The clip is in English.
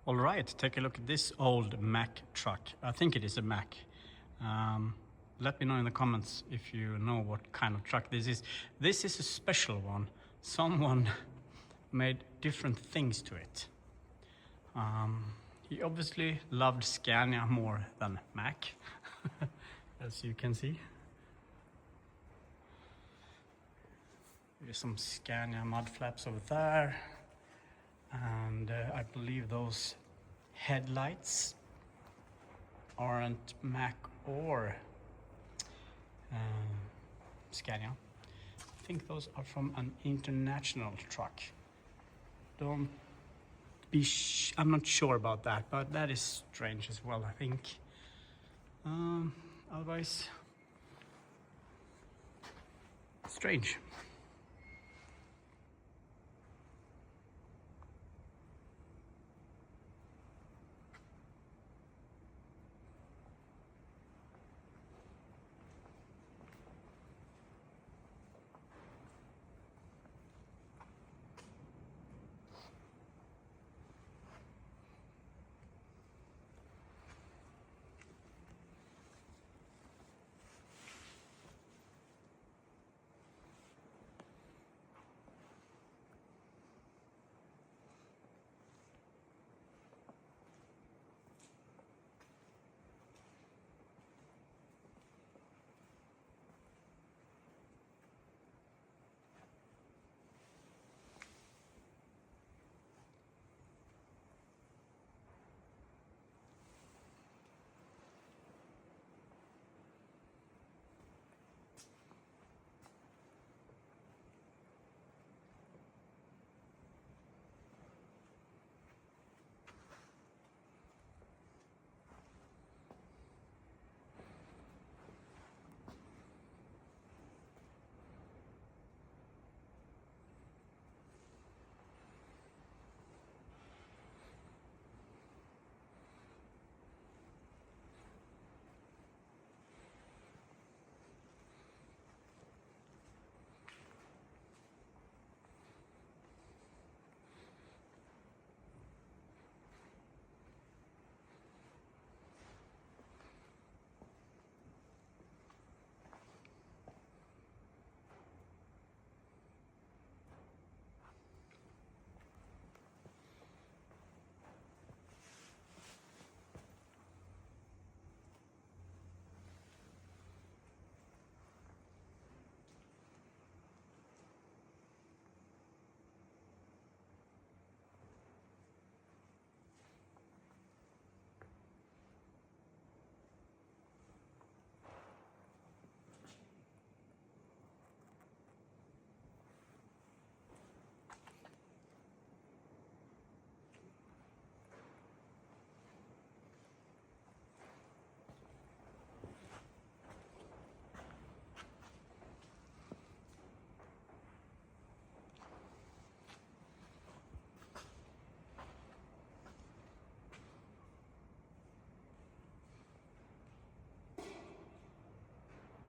All right, take a look at this old Mack truck. I think it is a Mack. Let me know in the comments if you know what kind of truck this is. This is a special one. Someone made different things to it. He obviously loved Scania more than Mack, as you can see. There's some Scania mud flaps over there. And I believe those headlights aren't Mack or Scania. I think those are from an international truck. I'm not sure about that, but that is strange as well, I think. Otherwise, strange.